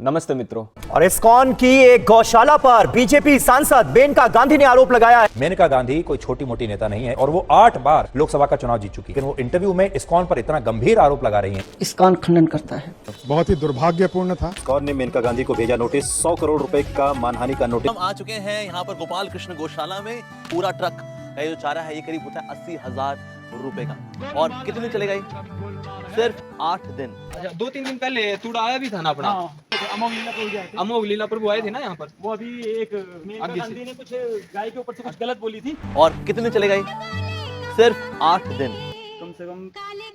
नमस्ते मित्रों। और इस्कॉन की एक गौशाला पर बीजेपी सांसद मेनका गांधी ने आरोप लगाया है। मेनका गांधी कोई छोटी मोटी नेता नहीं है और वो 8 बार लोकसभा का चुनाव जीत चुकी है, लेकिन वो इंटरव्यू में इस्कॉन पर इतना गंभीर आरोप लगा रही हैं। इस्कॉन खंडन करता है। बहुत ही दुर्भाग्यपूर्ण था। इस्कॉन ने मेनका गांधी को भेजा नोटिस, 100 करोड़ रुपए का मानहानि का नोटिस। हम आ चुके हैं यहाँ पर गोपाल कृष्ण गौशाला में। पूरा ट्रक का जो चारा है ये करीब होता है 80,000 रुपए का। और कितने दिन चलेगा ये? सिर्फ 8 दिन। अच्छा, 2-3 दिन पहले तूड़ा आया भी था ना अपना। अमोघ लीला प्रभु आए थे ना यहाँ पर। वो अभी एक मेनका गांधी ने कुछ गाय के ऊपर से कुछ गलत बोली थी। और कितने दिन चलेगा ये? सिर्फ 8 दिन। कम से कम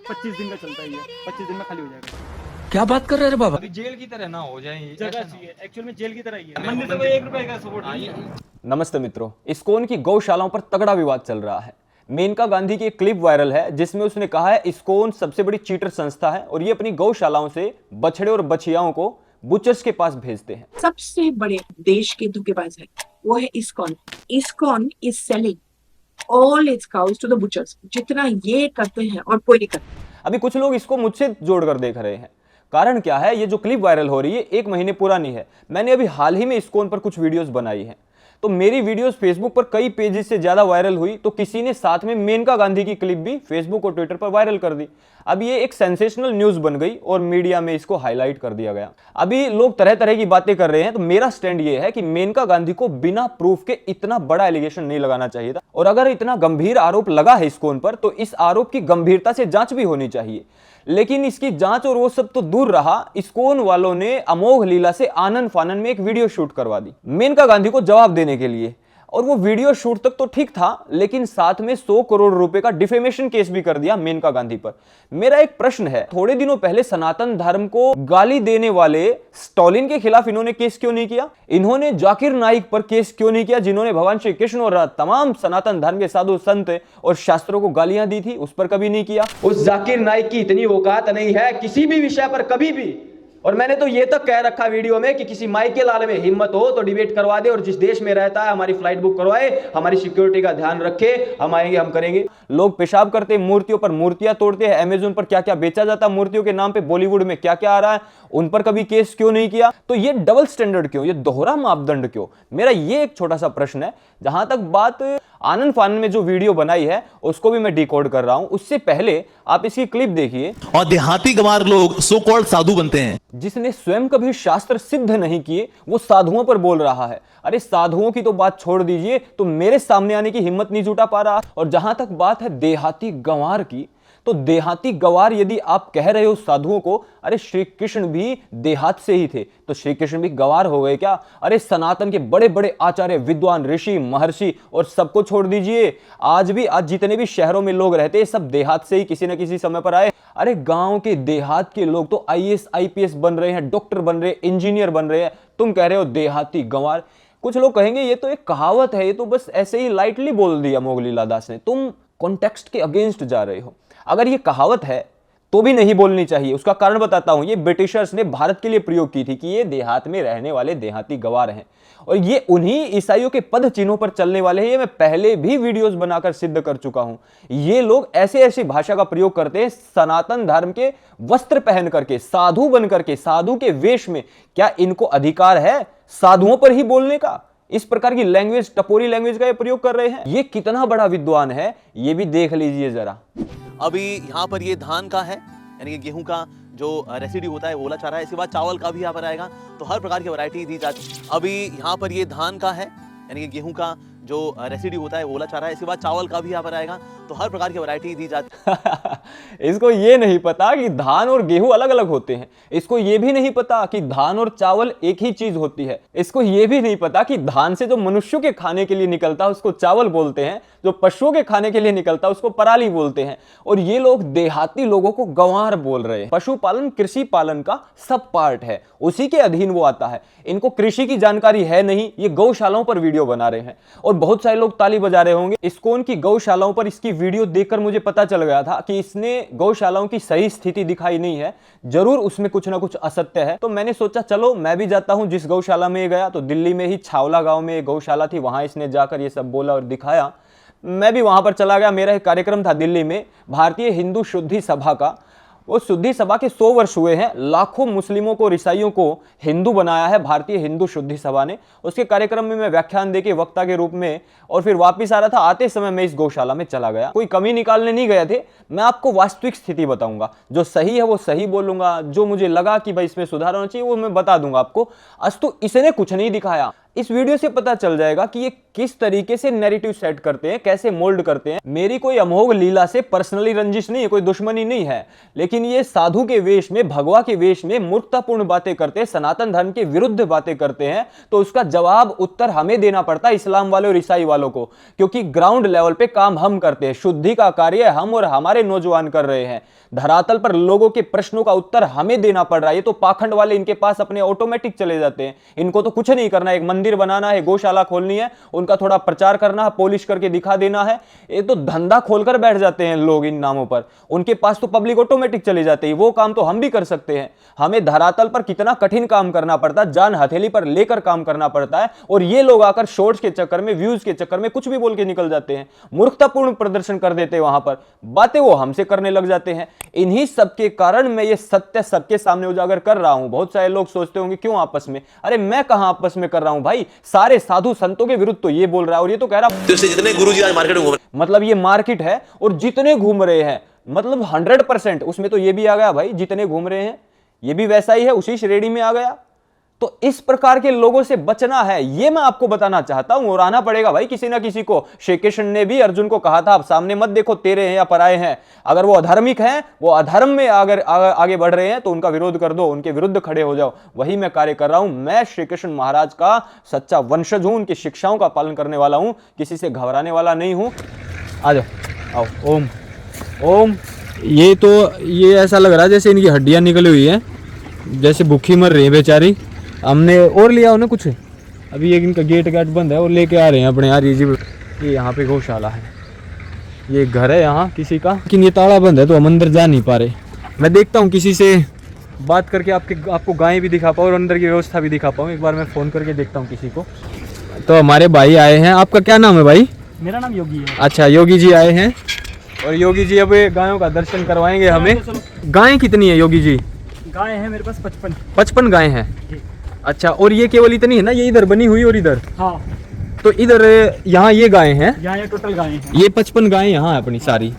25 दिन का चलता ही है। 25 दिन में खाली हो जाएगा। क्या बात कर रहे हैं बाबा? अभी जेल की तरह ना हो जाए। जगह चाहिए, एक्चुअल में जेल की तरह ही है। मंदिर से कोई 1 रुपए का सपोर्ट नहीं है। नमस्ते मित्रों। इस्कॉन की गौशालाओं पर तगड़ा विवाद चल रहा है। मेनका गांधी की एक क्लिप वायरल है जिसमें उसने कहा है इस्कॉन सबसे बड़ी चीटर संस्था है और ये अपनी गौशालाओं से बछड़े और बछियाओं को बुचर्स के पास भेजते हैं। सबसे बड़े देश के धोखेबाज है वो है ISKCON. ISKCON is selling all its cows to the butchers. जितना ये करते हैं और कोई नहीं करता। अभी कुछ लोग इसको मुझसे जोड़कर देख रहे हैं। कारण क्या है? ये जो क्लिप वायरल हो रही है 1 महीने पुरानी है। मैंने अभी हाल ही में इस्कॉन पर कुछ वीडियोस बनाई हैं। तो मेरी वीडियोस फेसबुक पर कई पेजेस से ज्यादा वायरल हुई तो किसी ने साथ में मेनका गांधी की क्लिप भी फेसबुक और ट्विटर पर वायरल कर दी। अब ये एक सेंसेशनल न्यूज बन गई और मीडिया में इसको हाईलाइट कर दिया गया। अभी लोग तरह तरह की बातें कर रहे हैं। तो मेरा स्टैंड ये है कि मेनका गांधी को बिना प्रूफ के इतना बड़ा एलिगेशन नहीं लगाना चाहिए था और अगर इतना गंभीर आरोप लगा है इस्कॉन पर तो इस आरोप की गंभीरता से जांच भी होनी चाहिए। लेकिन इसकी जांच और वो सब तो दूर रहा, इस्कॉन वालों ने अमोघ लीला से आनन फानन में एक वीडियो शूट करवा दी मेनका गांधी को जवाब देने के लिए। और वो वीडियो शूट तक तो ठीक था लेकिन साथ में 100 करोड़ रुपए का डिफेमेशन केस भी कर दिया मेनका गांधी पर। मेरा एक प्रश्न है, थोड़े दिनों पहले सनातन धर्म को गाली देने वाले स्टॉलिन के खिलाफ इन्होंने केस क्यों नहीं किया? इन्होंने जाकिर नाइक पर केस क्यों नहीं किया जिन्होंने भगवान श्री कृष्ण और तमाम सनातन धर्म के साधु संत और शास्त्रों को गालियां दी थी? उस पर कभी नहीं किया। उस जाकिर नाइक की इतनी औकात नहीं है किसी भी विषय पर कभी भी। और मैंने तो ये तक कह रखा वीडियो में कि किसी माइकल आल में हिम्मत हो तो डिबेट करवा दे और जिस देश में रहता है हमारी फ्लाइट बुक करवाए, हमारी सिक्योरिटी का ध्यान रखे, हम आएंगे, हम करेंगे। लोग पेशाब करते मूर्तियों पर मूर्तियां तोड़ते हैं। अमेज़न पर क्या क्या बेचा जाता है मूर्तियों के नाम पे, बॉलीवुड में क्या क्या आ रहा है, उन पर कभी केस क्यों नहीं किया? तो ये डबल स्टैंडर्ड क्यों, ये दोहरा मापदंड क्यों? मेरा ये एक छोटा सा प्रश्न है। जहां तक बात आनंद फानन में जो वीडियो बनाई है उसको भी मैं डिकोड कर रहा हूं, उससे पहले आप इसकी क्लिप देखिए। और देहाती गंवार लोग सो कॉल्ड साधु बनते हैं। जिसने स्वयं कभी शास्त्र सिद्ध नहीं किए वो साधुओं पर बोल रहा है। अरे साधुओं की तो बात छोड़ दीजिए, तो मेरे सामने आने की हिम्मत नहीं जुटा पा रहा। और जहां तक बात है देहाती गंवार की, तो देहाती गंवार यदि आप कह रहे हो साधुओं को, अरे श्री कृष्ण भी देहात से ही थे तो श्री कृष्ण भी गंवार हो गए क्या? अरे सनातन के बड़े बड़े आचार्य, विद्वान, ऋषि, महर्षि और सबको छोड़ दीजिए, आज जितने भी शहरों में लोग रहते हैं सब देहात से ही किसी न किसी समय पर आए। अरे गांव के देहात के लोग तो IAS IPS बन रहे हैं, डॉक्टर बन रहे हैं, इंजीनियर बन रहे हैं। तुम कह रहे हो देहाती गंवार। कुछ लोग कहेंगे ये तो एक कहावत है, ये तो बस ऐसे ही लाइटली बोल दिया अमोघ लीला दास ने। तुम कॉन्टेक्स्ट के अगेंस्ट जा रहे हो। अगर ये कहावत है तो भी नहीं बोलनी चाहिए। उसका कारण बताता हूं। ये ब्रिटिशर्स ने भारत के लिए प्रयोग की थी कि ये देहात में रहने वाले देहाती गंवार हैं और ये उन्हीं ईसाइयों के पद चिन्हों पर चलने वाले हैं। ये मैं पहले भी वीडियोस बनाकर सिद्ध कर चुका हूं। ये लोग ऐसे ऐसी भाषा का प्रयोग करते हैं सनातन धर्म के वस्त्र पहन करके, साधु बन करके, साधु के वेश में। क्या इनको अधिकार है साधुओं पर ही बोलने का? इस प्रकार की लैंग्वेज, टपोरी लैंग्वेज का ये प्रयोग कर रहे हैं। ये कितना बड़ा विद्वान है ये भी देख लीजिए जरा। अभी यहाँ पर ये धान का है, यानी कि गेहूं का जो रेसिड्यू होता है ओला चारा है। इसके बाद चावल का भी यहाँ पर आएगा, तो हर प्रकार की वैरायटी दी जाती है। अभी यहाँ पर ये धान का है, यानी कि गेहूं का जो रेसिड्यू होता है ओला चारा है। इसके बाद चावल का भी यहाँ पर आएगा, तो हर प्रकार की वैरायटी दी जाती इसको ये नहीं पता कि धान और गेहूं अलग अलग होते हैं। इसको ये भी नहीं पता कि धान और चावल एक ही चीज होती है। इसको ये भी नहीं पता कि धान से जो मनुष्यों के खाने के लिए निकलता है उसको चावल बोलते हैं, जो पशुओं के खाने के लिए निकलता है उसको पराली बोलते हैं। और ये लोग देहाती लोगों को गंवार बोल रहे हैं। पशुपालन कृषि पालन का सब पार्ट है, उसी के अधीन वो आता है। इनको कृषि की जानकारी है नहीं, ये गौशालाओं पर वीडियो बना रहे हैं। और बहुत सारे लोग ताली बजा रहे होंगे। इस्कॉन की गौशालाओं पर इसकी वीडियो देखकर मुझे पता चल गया था कि इसने गौशालाओं की सही स्थिति दिखाई नहीं है, जरूर उसमें कुछ ना कुछ असत्य है। तो मैंने सोचा चलो मैं भी जाता हूं जिस गौशाला में गया। तो दिल्ली में ही छावला गांव में एक गौशाला थी, वहां इसने जाकर ये सब बोला और दिखाया। मैं भी वहां पर चला गया। मेरा एक कार्यक्रम था दिल्ली में भारतीय हिंदू शुद्धि सभा का, वो शुद्धि सभा के 100 वर्ष हुए हैं। लाखों मुस्लिमों को और ईसाइयों को हिंदू बनाया है भारतीय हिंदू शुद्धि सभा ने। उसके कार्यक्रम में मैं व्याख्यान देके वक्ता के रूप में और फिर वापिस आ रहा था। आते समय मैं इस गौशाला में चला गया, कोई कमी निकालने नहीं गए थे। मैं आपको वास्तविक स्थिति बताऊंगा, जो सही है वो सही बोलूंगा, जो मुझे लगा कि भाई इसमें सुधार होना चाहिए वो मैं बता दूंगा आपको। आज तो इसने कुछ नहीं दिखाया। इस वीडियो से पता चल जाएगा कि ये किस तरीके से नैरेटिव सेट करते हैं, कैसे मोल्ड करते हैं। मेरी कोई अमोघ लीला से पर्सनली रंजिश नहीं है, कोई दुश्मनी नहीं है, लेकिन ये साधु के वेश में, भगवा के वेश में मूर्खतापूर्ण बातें करते हैं, सनातन धर्म के विरुद्ध बातें करते हैं, तो उसका जवाब उत्तर हमें देना पड़ता है, इस्लाम वाले और ईसाई वालों को, क्योंकि ग्राउंड लेवल पे काम हम करते हैं। शुद्धि का कार्य हम और हमारे नौजवान कर रहे हैं। धरातल पर लोगों के प्रश्नों का उत्तर हमें देना पड़ रहा है। ये तो पाखंड वाले इनके पास अपने ऑटोमेटिक चले जाते हैं। इनको तो कुछ नहीं करना है, एक मंदिर बनाना है, गौशाला खोलनी है, उनका थोड़ा प्रचार करना है, पॉलिश करके दिखा देना है। ये तो धंधा खोलकर बैठ जाते हैं लोग इन नामों पर। उनके पास तो पब्लिक ऑटोमेटिक चले जाते हैं। वो काम तो हम भी कर सकते हैं। हमें धरातल पर कितना कठिन काम करना पड़ता है, जान हथेली पर लेकर काम करना पड़ता है, और ये लोग आकर शॉर्ट्स के चक्कर में, व्यूज के चक्कर में कुछ भी बोल के निकल जाते हैं, मूर्खतापूर्ण प्रदर्शन कर देते हैं। वहां पर बातें वो हमसे करने लग जाते हैं। इन्हीं सबके कारण मैं ये सत्य सबके सामने उजागर कर रहा हूं। बहुत सारे लोग सोचते होंगे क्यों आपस में, अरे मैं कहां आपस में कर रहा हूं भाई, सारे साधु संतों के विरुद्ध तो ये बोल रहा है, और ये तो कह रहा तो इससे जितने गुरुजी आज मार्केट में घूम रहे, मतलब ये मार्केट है और जितने घूम रहे हैं, मतलब 100%। उसमें तो ये भी आ गया भाई, जितने घूम रहे हैं ये भी वैसा ही है, उसी श्रेणी में आ गया। तो इस प्रकार के लोगों से बचना है, ये मैं आपको बताना चाहता हूं। और आना पड़ेगा भाई किसी ना किसी को। श्री कृष्ण ने भी अर्जुन को कहा था, आप सामने मत देखो तेरे हैं या पराये हैं। अगर वो अधार्मिक हैं, वो अधर्म में अगर आगे बढ़ रहे हैं तो उनका विरोध कर दो, उनके विरुद्ध खड़े हो जाओ। वही मैं कार्य कर रहा हूं। मैं श्री कृष्ण महाराज का सच्चा वंशज हूं, उनकी शिक्षाओं का पालन करने वाला हूं, किसी से घबराने वाला नहीं हूं। आ जाओ, आओ। ओम ओम। ये ऐसा लग रहा है जैसे इनकी हड्डियां निकली हुई हैं, जैसे भूखी मर रही है बेचारी। हमने और लिया उन्हें कुछ, अभी एक इनका गेट बंद है और लेके आ रहे हैं अपने यार। ये यहाँ पे गौशाला है, ये घर है यहाँ किसी का, लेकिन ये ताला बंद है तो हम अंदर जा नहीं पा रहे। मैं देखता हूँ किसी से बात करके आपको गायें भी दिखा पाऊँ और अंदर की व्यवस्था भी दिखा पाऊँ। एक बार मैं फ़ोन करके देखता हूँ किसी को। तो हमारे भाई आए हैं। आपका क्या नाम है भाई? मेरा नाम योगी है। अच्छा, योगी जी आए हैं, और योगी जी अब गायों का दर्शन करवाएंगे हमें। गायें कितनी है योगी जी? गाय है मेरे पास 55 गायें हैं। अच्छा, और ये केवल इतनी है ना, ये इधर बनी हुई और इधर? हाँ। तो इधर यहाँ ये गायें हैं, यहाँ ये टोटल गायें हैं। ये 55 गायें यहाँ है अपनी सारी।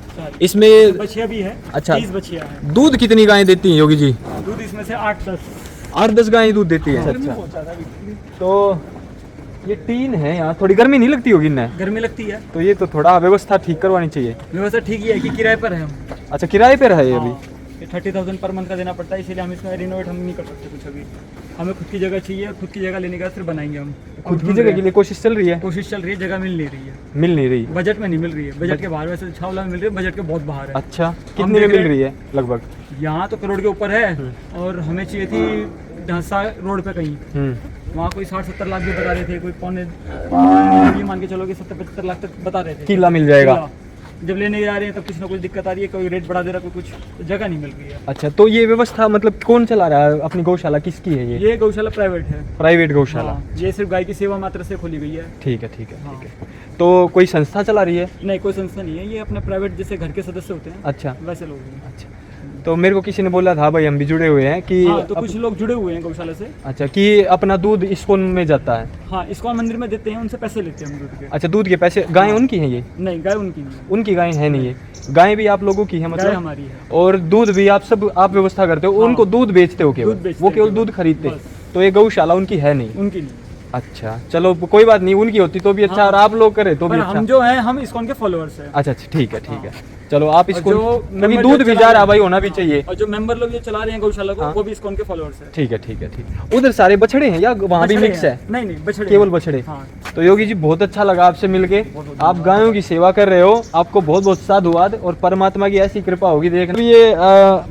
इसमें बछिया भी है। अच्छा, 30 बछिया है। दूध कितनी गायें देती हैं योगी जी? दूध इसमें से 8-10 गायें दूध देती है। अच्छा, तो ये टीन है यहाँ, थोड़ी गर्मी नहीं लगती होगी इन्हें? गर्मी लगती है, तो ये तो थोड़ा व्यवस्था ठीक करवानी चाहिए। व्यवस्था ठीक ही है कि किराए पर है हम। अच्छा, किराए पर है ये अभी? 30,000 पर मंथ का देना पड़ता है, इसीलिए हम इसमें रिनोवेट हम नहीं कर सकते कुछ अभी। हमें खुद की जगह चाहिए, खुद की जगह लेने का फिर बनाएंगे हम। खुद की जगह के लिए कोशिश चल रही है? कोशिश चल रही है, जगह मिल नहीं रही है। मिल नहीं रही? बजट में नहीं मिल रही है, बजट के बाहर। वैसे छावला में मिल रही है, बजट के बहुत बाहर है। अच्छा, कितने में मिल रही है लगभग? यहाँ तो करोड़ के ऊपर है, और हमें चाहिए थी ढांसा रोड पे कहीं। वहाँ कोई 60-70 लाख भी बता रहे थे, कोई पौने ये मान के चलो कि 70-75 लाख तक बता रहे थे। किला मिल जाएगा। जब लेने जा रहे हैं तब कुछ ना कुछ दिक्कत आ रही है, कोई रेट बढ़ा दे रहा, कोई कुछ, तो जगह नहीं मिल रही है। अच्छा, तो ये व्यवस्था मतलब कौन चला रहा है? अपनी गौशाला किसकी है ये? गौशाला प्राइवेट है। प्राइवेट गौशाला? हाँ, ये सिर्फ गाय की सेवा मात्र से खोली गई है। ठीक है, ठीक है, ठीक है। तो कोई संस्था चला रही है? नहीं, कोई संस्था नहीं है, ये अपने प्राइवेट जैसे घर के सदस्य होते हैं। अच्छा, वैसे लोग हैं। अच्छा। तो मेरे को किसी ने बोला था भाई हम भी जुड़े हुए हैं कि हाँ, तो कुछ लोग जुड़े हुए हैं गौशाला से। अच्छा, कि अपना दूध इस्कॉन में जाता है? हाँ, इस्कॉन मंदिर में देते हैं, उनसे पैसे लेते हैं हम दूध के। अच्छा, दूध के पैसे? गायें उनकी हैं ये? नहीं, गाय उनकी नहीं। उनकी गायें है नहीं, ये गायें भी आप लोगों की है मतलब? हमारी है। और दूध भी आप व्यवस्था करते हो? उनको दूध बेचते हो केवल? वो केवल दूध खरीदते? तो ये गौशाला उनकी है नहीं? उनकी नहीं। अच्छा, चलो कोई बात नहीं, उनकी होती तो भी अच्छा। और आप लोग करे तो भी अच्छा। हम जो है, हम इस्कॉन के फॉलोअर्स हैं। अच्छा, ठीक है, ठीक है। चलो, आप इसको कभी मेंबर दूध जो भी चला जा रहे रहा हैं, भाई, होना भी चाहिए। और जो मेंबर लोग ये चला रहे हैं गौशाला को, हाँ। वो भी इस्कॉन के फॉलोअर्स हैं। ठीक है, ठीक है, ठीक है। उधर सारे बछड़े हैं या वहाँ भी मिक्स है? नहीं, बछड़े, केवल बछड़े। हाँ। तो योगी जी बहुत अच्छा लगा आपसे मिलके। आप गायों की सेवा कर रहे हो, आपको बहुत बहुत साधुवाद, और परमात्मा की ऐसी कृपा होगी। देखना, ये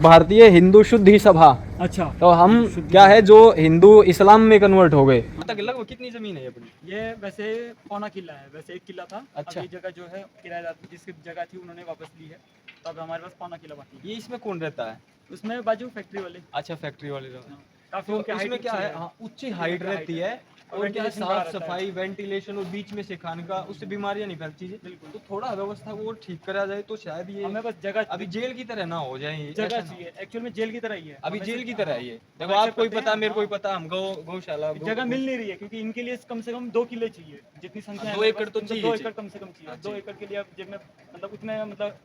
भारतीय हिंदू शुद्धि सभा। अच्छा, तो हम क्या है जो हिंदू इस्लाम में कन्वर्ट हो गए। लगभग कितनी जमीन है अपनी? ये वैसे पौना किला है, वैसे 1 किला था। अच्छा। अभी जगह जो है किराएदार जिसकी जगह थी उन्होंने वापस ली है, तो अब हमारे पास पौना किला बाकी है। ये इसमें कौन रहता है? उसमें बाजू फैक्ट्री वाले। अच्छा, फैक्ट्री वाले। काफी तो उनकी इसमें हाइट क्या है? हाँ, ऊंची हाइट रहती है, और क्या है, साफ सफाई, वेंटिलेशन और बीच में से खाने का, उससे बीमारियां नहीं फैलती है। तो थोड़ा व्यवस्था को और ठीक करा जाए तो शायद ये हमें बस जगह अभी जेल की तरह ना हो जाए ये, जगह ऐसा ना चाहिए, एक्चुअल में जेल की तरह ही है। अभी हमें जेल सिर्फ- की तरह है ये। देखो हम आपको ही accept पता, करते मेरे को ही हैं, पता, हम गौशाला जगह मिल नहीं रही है क्योंकि इनके लिए कम से कम 2 किले चाहिए, जितनी संख्या है 2 एकड़ तो चाहिए 2 ही एकड़ कम से कम चाहिए। 2 एकड़ के लिए अब जेब में मतलब उतने मतलब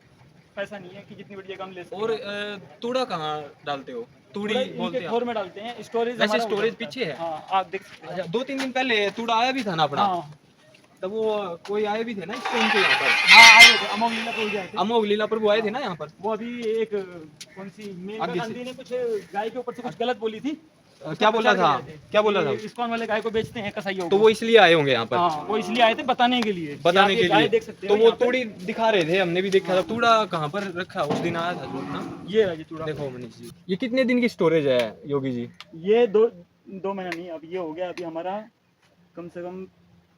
पैसा नहीं है कि जितनी बड़ी जगह हम ले सकते और हैं। तूड़ा कहाँ डालते हो? तूड़ी पूरा बोलते इनके हैं। खोर में डालते हैं, स्टोरेज वैसे हमारा स्टोरेज उधर पीछे है? हाँ, आप देख सकते हैं। अच्छा, 2-3 दिन पहले तूड़ा आया भी था ना अपना, हाँ तब वो कोई आए भी थे ना इस टाइम पे यहाँ पर, हाँ आए थे, अमोघ लीला प्रभु जी आए थे। अमोघ लीला प्रभु आए थे ना यहाँ पर। वो अभी एक कौन सी मेनका आगे से। गांधी ने कुछ गाय के ऊपर से कुछ गलत बोली थी। क्या बोला था? क्या बोला था? इस्कॉन वाले गाय को बेचते हैं कसाईयों तो को। वो इसलिए आए होंगे यहाँ पर, हाँ, वो इसलिए आए थे बताने के लिए। बताने आप ये के गाय लिए। देख सकते तो हो वो यहाँ पे। तूड़ी दिखा रहे थे, हमने भी देखा था। तूड़ा कहाँ पर रखा उस दिन आया था जो ना, ये है ये चूड़ा। देखो मनीष जी, ये कितने दिन की स्टोरेज है योगी जी? ये दो महीना नहीं, अब ये हो गया अभी हमारा कम से कम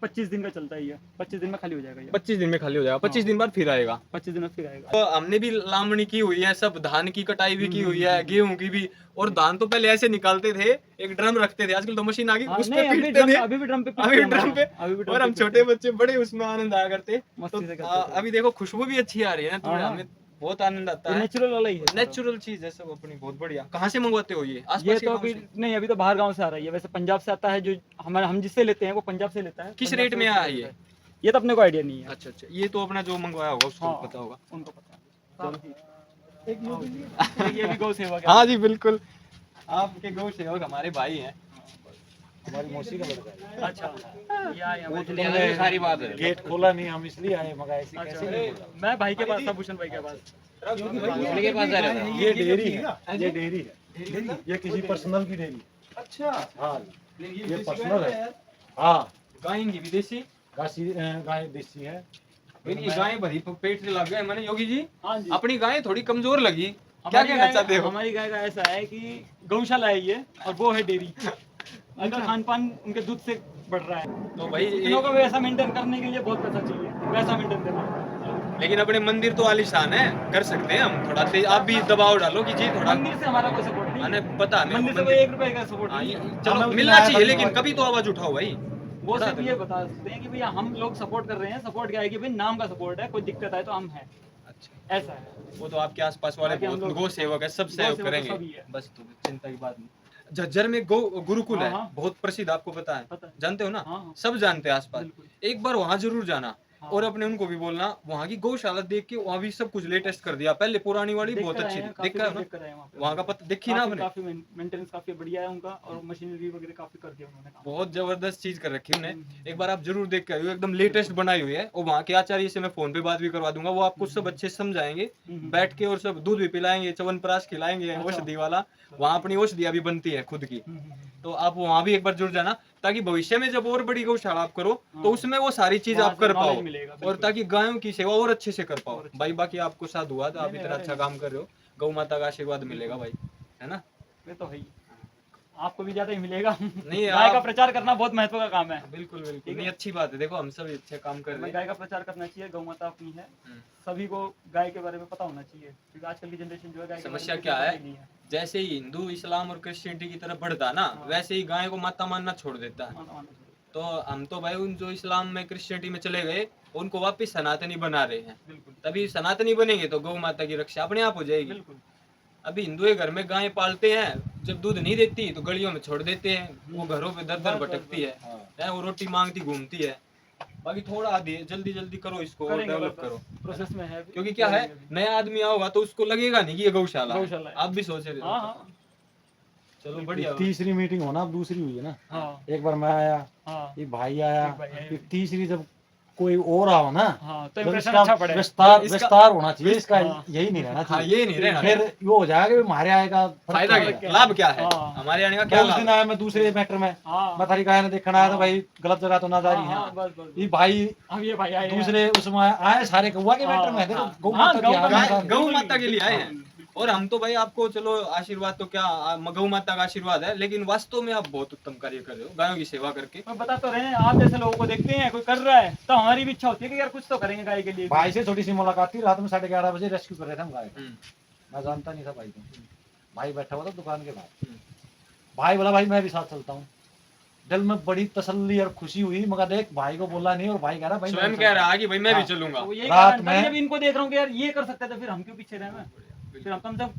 25 दिन का चलता है ये। 25 दिन में खाली हो जाएगा ये। 25 दिन में खाली हो जाएगा, 25 दिन बाद फिर आएगा। 25 दिन में फिर आएगा। तो हमने भी लामणी की हुई है, सब धान की कटाई भी की हुई है, गेहूं की भी। और धान तो पहले ऐसे निकालते थे, एक ड्रम रखते थे, आजकल तो मशीन आ गई, हाँ, उस नहीं, पे अभी पीटते ड्रम- थे। अभी भी ड्रम पे पीटते अभी हैं ड्रम पे, अभी भी ड्रम और पे हम पीटते छोटे बच्चे बड़े उसमें आनंद आया करते। मस्ती से तो, करते थे। अभी देखो खुशबू भी अच्छी आ रही है ना, तो हाँ। हमें बहुत आनंद आता है। नेचुरल वाला ही है। नेचुरल चीज है सब अपनी, बहुत बढ़िया। कहाँ से मंगवाते हो ये? ये आसपास के तो गाँव अभी से? नहीं, अभी तो बाहर गांव से आ रही है। वैसे पंजाब से आता है, जो हमारे हम जिससे लेते हैं वो पंजाब से लेता है। किस पंजाब रेट से में वो आया लेता ये? है। ये तो अपने को आइडिया नहीं है। अच्छा अच्छा, ये तो अपना जो मंगवाया होगा उसको हाँ, पता होगा। उनको पता है। ये भी गौ सेवा का हाँ जी बिल्कुल, आपके गौ सेवक हमारे भाई हैं। हमारी मौसी का लड़का है। अच्छा, ये आए हैं भाई। ये सारी बात है। गेट खोला नहीं, हम इसलिए आए, मगर ऐसे अच्छा, कैसे नहीं खोला? मैं भाई के पास था, भूषण भाई के पास। के पास जा रहे हो? ये डेयरी है, ये डेयरी है, ये किसी पर्सनल की डेयरी। अच्छा हाँ, ये पर्सनल है। हाँ, गाय की विदेशी, गाय देसी है। इनकी गाय भरी पेट से लग गए मैंने योगी जी। हाँ जी। अपनी गाय थोड़ी कमजोर लगी, क्या हमारी कहना गाय- चाहते हो? हमारी गाय का ऐसा है कि गौशाला है ये, और वो है डेयरी। उनका खान पान उनके दूध से बढ़ रहा है। तो भाई इन को वैसा मेंटेन करने के लिए बहुत पैसा चाहिए, वैसा मेंटेन करना। लेकिन अपने मंदिर तो आलीशान है, कर सकते हैं हम थोड़ा तेज। आप भी दबाव डालो कि जी थोड़ा, मंदिर से हमारा कोई सपोर्ट नहीं मैंने है। पता है मंदिर से कोई 1 रुपए का सपोर्ट हाँ, नहीं ये- है। चलो हमें मिलना उतना चाहिए, है, लेकिन बस- कभी तो आवाज उठाओ भाई। वो सिर्फ ये बता सकते हैं कि भैया हम लोग सपोर्ट कर रहे हैं। सपोर्ट क्या है कि भाई नाम का सपोर्ट है, कोई दिक्कत आए तो हम हैं, अच्छा, ऐसा है। वो तो आपके आसपास वाले बाकी हम बहुत लोग- गौ सेवक है, सब गौ सहयोग सेवक तो करेंगे। सभी है। बस तो चिंता की बात नहीं। झज्जर में गौ गुरुकुल है, हाँ, हाँ। बहुत प्रसिद्ध, आपको पता है? पता है। जानते हो ना? हाँ, हाँ। सब जानते हैं आसपास। बिल्कुल। एक बार वहां जरूर जाना, हाँ। और अपने उनको भी बोलना वहाँ की गौशाला देख के, वहाँ भी सब कुछ लेटेस्ट कर दिया। पहले पुरानी वाली देख बहुत कर आए अच्छी हैं, थी, काफी देखा है देख कर ना? आए हैं वहाँ पे। वहाँ का पता देखी ना आपने? काफी मेंटेनेंस काफी बढ़िया है उनका, और मशीनरी वगैरह काफी कर दिया उन्होंने काम। बहुत जबरदस्त चीज कर रखी उन्हें। एक बार आप जरूर देख के आइए, एकदम लेटेस्ट बनाई हुई है। और वहाँ के आचार्य से मैं फोन पे बात भी करवा दूंगा, वो आपको सब अच्छे से समझाएंगे बैठ के, और सब दूध भी पिलाएंगे, च्यवनप्राश खिलाएंगे, औषधि वाला। वहाँ अपनी औषधियाँ भी बनती है खुद की। तो आप वहाँ भी एक बार जरूर जाना, ताकि भविष्य में जब और बड़ी गौशाला आप करो तो उसमें वो सारी चीज वहाँ आप से कर knowledge पाओ, मिलेगा, और बिल्कुल। ताकि गायों की सेवा और अच्छे से कर पाओ भाई। बाकी आपको साधुवाद, आप नहीं, इतना अच्छा काम कर रहे हो, गौ माता का आशीर्वाद मिलेगा भाई, है ना? ये तो है ही। आपको भी ज्यादा ही मिलेगा। नहीं, गाय का आप- प्रचार करना बहुत महत्व का काम है। बिल्कुल बिल्कुल, ठीक है। नहीं अच्छी बात है। देखो हम सब अच्छे काम कर रहे हमें हैं। गाय का प्रचार करना चाहिए, गौ माता अपनी है, हम्म। सभी को गाय के बारे में पता होना चाहिए, क्योंकि आजकल की जनरेशन जो है गाय के बारे समस्या में क्या पता है, ही नहीं है। जैसे ही हिंदू, इस्लाम और क्रिश्चियनिटी की तरफ बढ़ता ना, वैसे ही गाय को माता मानना छोड़ देता है। मानना चाहिए। तो हम तो भाई उन जो इस्लाम में, क्रिश्चियनिटी में चले गए, उनको वापस सनातनी बना रहे हैं। बिल्कुल तभी सनातनी बनेंगे तो गौ माता की रक्षा अपने आप हो जाएगी। बिल्कुल। अभी हिंदू घर में गाय पालते हैं, जब दूध नहीं देती तो गलियों में छोड़ देते हैं, वो घरों पे दर दर भटकती है, वो रोटी मांगती घूमती है। बाकी थोड़ा जल्दी जल्दी करो इसको, और करेंगे, डेवलप बस- करो। प्रोसेस में है। क्योंकि क्या है, नया आदमी आओगा तो उसको लगेगा नहीं कि ये गौशाला है। गौशाला है। आप भी सोच रहे हाँ हो? हाँ चलो बढ़िया। तीसरी मीटिंग होना, अब दूसरी हुई है ना। हाँ एक बार मैं आया, हाँ एक भाई आया, एक भाई आया। फिर तीसरी जब कोई और आओ ना, हाँ, तो जब इम्प्रेशन इसका अच्छा पड़े। विस्तार होना चाहिए इसका, हाँ। यही नहीं रहना हाँ, चाहिए। ये नहीं रहना। फिर वो हो जाएगा कि हमारे आएगा फायदा क्या, लाभ क्या है हाँ। हमारे आने का, मैं क्या उस दिन लाभ? आया, मैं दूसरे मैटर में, हाँ मैं थारी गाय ने देखना आया था भाई, गलत जगह तो ना जा रही हाँ, है। बस बस ये भाई अब ये भाई आए हैं। दूसरे उसमें आए, सारे गौवा के मैटर में, देखो गौ हाँ, माता की गौ- आराधना। गौ माता के लिए आए हैं। और हम तो भाई आपको चलो आशीर्वाद तो क्या, गौ माता का आशीर्वाद है, लेकिन वास्तव में आप बहुत उत्तम कार्य कर रहे हो गायों की सेवा करके। मैं बता तो रहे हैं, आप जैसे लोगों को देखते हैं कोई कर रहा है तो हमारी भी इच्छा होती है कि यार कुछ तो करेंगे गाय के लिए। भाई से छोटी सी मुलाकात थी, रात में 11:30 बजे रेस्क्यू कर रहे थे हम गाय को। हम्म, मैं जानता नहीं था भाई को। भाई बैठा हुआ था दुकान के बाहर। भाई बोला भाई मैं भी साथ चलता हूँ। दिल में बड़ी तसल्ली और खुशी हुई, मगर देख भाई को बोला नहीं, और भाई कह रहा भाई स्वयं कह रहा है कि भाई मैं भी चलूंगा। वो यही रात कारण था, में- जब इनको देख रहा हूँ कि यार ये कर सकते थे, फिर हम क्यों पीछे रहे? मैं फिर हम कम से कम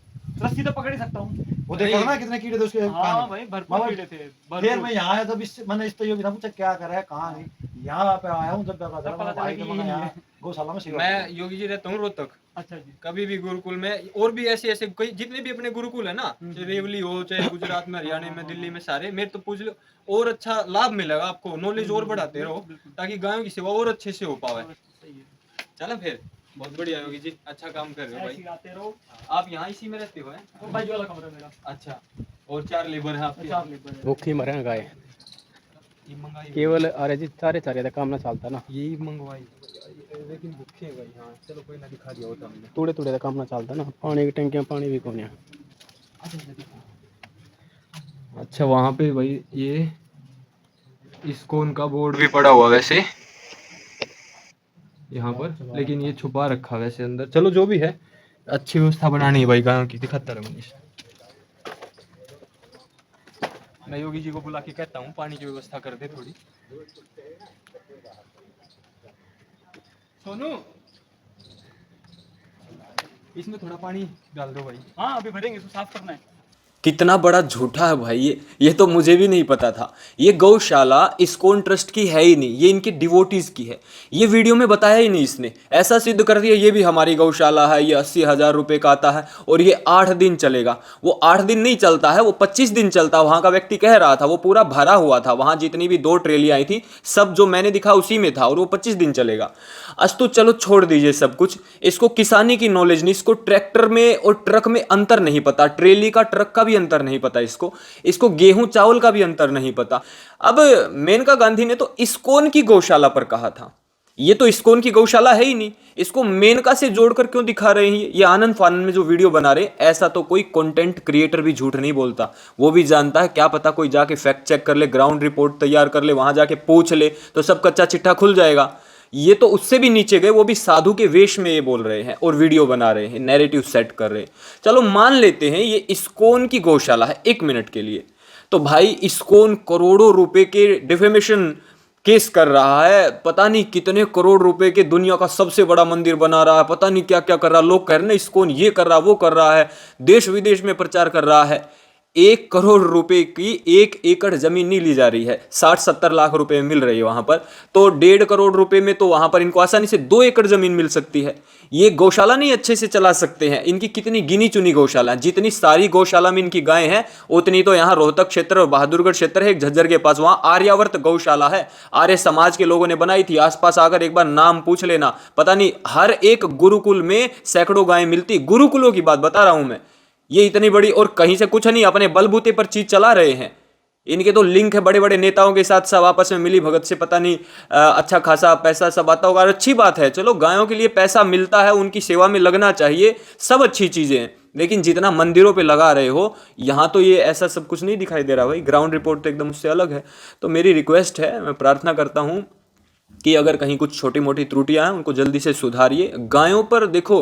रस्सी तो पकड़ ही सकता हूँ। वो देखो ना कितने कीड़े थे उसके हाँ कान में। भाई भरपूर मगर कीड़े थे, फिर भरपूर। मैं यहाँ आया तब इससे मैंने इस तरीके से पूछा क्या कर रहा है, कहाँ है, यहाँ पे आया हूँ, जब पता चला पता भाई चला के कि मना यही यहाँ है। गौशाला में सेवा मैं योगी जी रहता हूँ रोहतक, अच्छा जी। कभी भी गुरुकुल में और भी ऐसे ऐसे कोई जितने भी अपने गुरुकुल है ना, चाहे रेवली हो, चाहे गुजरात में, हरियाणा में, दिल्ली में, सारे मेरे तो पूछ लो, और अच्छा लाभ मिलेगा आपको, नॉलेज और बढ़ाते रहो ताकि गायों की सेवा और अच्छे से हो पावे। चलो फिर, बहुत बढ़िया योगी जी, अच्छा काम कर रहे हो ऐसे भाई। आते रहो। आप यहाँ इसी में रहते हो? हैं? वो बाजू वाला कमरा मेरा। अच्छा, और 4 लेबर है आपके? 4 लेबर है। भूखी मरे गाय ये मंगाई केवल अरे जी सारे काम ना चलता ना यही मंगवाई, लेकिन भूखे हैं भाई। हाँ चलो कोई ना, दिखा दिया होता हमने। थोड़े थोड़े काम ना चलता ना, पानी की टंकियां पानी भी कौन है। अच्छा वहाँ पे भाई ये इस्कॉन का बोर्ड भी पड़ा हुआ वैसे यहाँ पर, लेकिन ये छुपा रखा वैसे अंदर। चलो जो भी है, अच्छी व्यवस्था बनानी है भाई गायों की। दिखाता रहा मनीष, मैं योगी जी को बुला के कहता हूँ पानी की व्यवस्था कर दे थोड़ी। सोनू, इसमें थोड़ा पानी डाल दो भाई। हाँ अभी भरेंगे, इसको साफ करना है। कितना बड़ा झूठा है भाई ये तो मुझे भी नहीं पता था। ये गौशाला इस्कॉन ट्रस्ट की है ही नहीं, ये इनके डिवोटीज की है। ये वीडियो में बताया ही नहीं इसने, ऐसा सिद्ध कर दिया ये भी हमारी गौशाला है, ये 80,000 रुपये का आता है और ये 8 दिन चलेगा। वो 8 दिन नहीं चलता है, वो 25 दिन चलता। वहाँ का व्यक्ति कह रहा था वो पूरा भरा हुआ था, वहाँ जितनी भी 2 ट्रेली आई थी सब जो मैंने दिखा उसी में था, और वो 25 दिन चलेगा। आज तो चलो छोड़ दीजिए सब कुछ, इसको किसानी की नॉलेज नहीं, इसको ट्रैक्टर में और ट्रक में अंतर नहीं पता, ट्रेली का ट्रक का भी अंतर नहीं पता, इसको गेहूं चावल का भी अंतर नहीं पता। अब मेनका गांधी ने तो इस्कॉन की गौशाला पर कहा था, ये तो इस्कॉन की गौशाला है ही नहीं, इसको मेनका से जोड़कर क्यों दिखा रहे हैं? ये आनंद फानंद में जो वीडियो बना रहे हैं, ऐसा तो कोई कंटेंट क्रिएटर भी झूठ नहीं बोलता। वो भी जानता है, क्या पता कोई जाके फैक्ट चेक कर ले, ग्राउंड रिपोर्ट तैयार कर ले, वहां जाके पूछ ले तो सब कच्चा चिट्ठा खुल जाएगा। ये तो उससे भी नीचे गए, वो भी साधु के वेश में ये बोल रहे हैं और वीडियो बना रहे हैं, नैरेटिव सेट कर रहे हैं। चलो मान लेते हैं ये इस्कॉन की गौशाला है 1 मिनट के लिए, तो भाई इस्कॉन करोड़ों रुपए के डिफेमेशन केस कर रहा है, पता नहीं कितने करोड़ रुपए के दुनिया का सबसे बड़ा मंदिर बना रहा है, पता नहीं क्या क्या कर रहा है। लोग कह रहे हैं इस्कॉन ये कर रहा वो कर रहा है, देश विदेश में प्रचार कर रहा है। 1 करोड़ रुपए की 1 एकड़ जमीन नहीं ली जा रही है, 60-70 लाख रुपए मिल रही है वहां पर, तो 1.5 करोड़ रुपए में तो वहां पर इनको आसानी से 2 एकड़ जमीन मिल सकती है। ये गौशाला नहीं अच्छे से चला सकते हैं। इनकी कितनी गिनी चुनी गौशाला, जितनी सारी गौशाला में इनकी गायें हैं उतनी तो यहाँ रोहतक क्षेत्र और बहादुरगढ़ क्षेत्र है, एक झज्जर के पास, वहां आर्यावर्त गौशाला है, आर्य समाज के लोगों ने बनाई थी। आसपास आकर एक बार नाम पूछ लेना, पता नहीं हर एक गुरुकुल में सैकड़ों गायें मिलती। गुरुकुलों की बात बता रहा हूं मैं, ये इतनी बड़ी, और कहीं से कुछ नहीं, अपने बलबूते पर चीज चला रहे हैं। इनके तो लिंक है बड़े बड़े नेताओं के साथ, सब आपस में मिली भगत से पता नहीं अच्छा खासा पैसा सब आता होगा। और अच्छी बात है, चलो गायों के लिए पैसा मिलता है, उनकी सेवा में लगना चाहिए, सब अच्छी चीजें हैं, लेकिन जितना मंदिरों पे लगा रहे हो यहाँ तो ये ऐसा सब कुछ नहीं दिखाई दे रहा भाई। ग्राउंड रिपोर्ट तो एकदम उससे अलग है। तो मेरी रिक्वेस्ट है, मैं प्रार्थना करता हूँ कि अगर कहीं कुछ छोटी मोटी त्रुटियां हैं उनको जल्दी से सुधारिए। गायों पर देखो,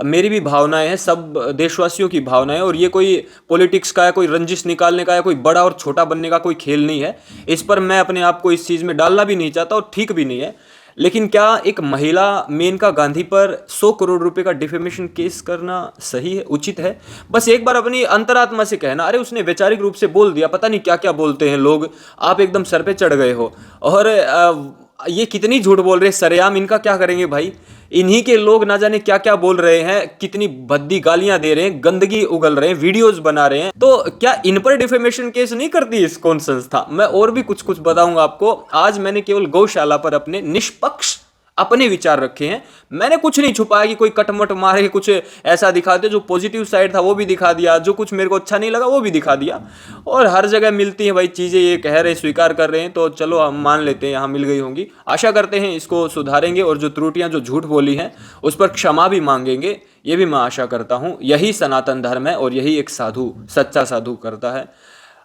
मेरी भी भावनाएं हैं, सब देशवासियों की भावनाएं, और ये कोई पॉलिटिक्स का है, कोई रंजिश निकालने का है, कोई बड़ा और छोटा बनने का कोई खेल नहीं है। इस पर मैं अपने आप को इस चीज़ में डालना भी नहीं चाहता और ठीक भी नहीं है। लेकिन क्या एक महिला मेनका गांधी पर 100 करोड़ रुपए का डिफेमेशन केस करना सही है, उचित है? बस एक बार अपनी अंतरात्मा से कहना, अरे उसने वैचारिक रूप से बोल दिया, पता नहीं क्या क्या बोलते हैं लोग, आप एकदम सर पे चढ़ गए हो। और ये कितनी झूठ बोल रहे हैं सरेआम, इनका क्या करेंगे भाई? इन्हीं के लोग ना जाने क्या क्या बोल रहे हैं, कितनी भद्दी गालियां दे रहे हैं, गंदगी उगल रहे हैं, वीडियोस बना रहे हैं। तो क्या इन पर डिफेमेशन केस नहीं करती इस्कॉन संस्था? मैं और भी कुछ कुछ बताऊंगा आपको। आज मैंने केवल गौशाला पर अपने निष्पक्ष अपने विचार रखे हैं, मैंने कुछ नहीं छुपाया कि कोई कटमट मारे, कुछ ऐसा दिखा दे। जो पॉजिटिव साइड था वो भी दिखा दिया, जो कुछ मेरे को अच्छा नहीं लगा वो भी दिखा दिया। और हर जगह मिलती हैं भाई चीज़ें, ये कह रहे स्वीकार कर रहे हैं तो चलो हम मान लेते हैं यहाँ मिल गई होंगी। आशा करते हैं इसको सुधारेंगे और जो त्रुटियाँ जो झूठ बोली हैं उस पर क्षमा भी मांगेंगे, ये भी मैं आशा करता हूँ। यही सनातन धर्म है और यही एक साधु, सच्चा साधु करता है।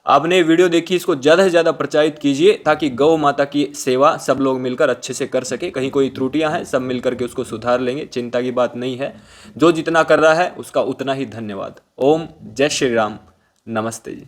आपने वीडियो देखी, इसको ज़्यादा से ज़्यादा प्रचारित कीजिए ताकि गौ माता की सेवा सब लोग मिलकर अच्छे से कर सके। कहीं कोई त्रुटियां हैं सब मिलकर के उसको सुधार लेंगे, चिंता की बात नहीं है। जो जितना कर रहा है उसका उतना ही धन्यवाद। ओम जय श्री राम, नमस्ते जी।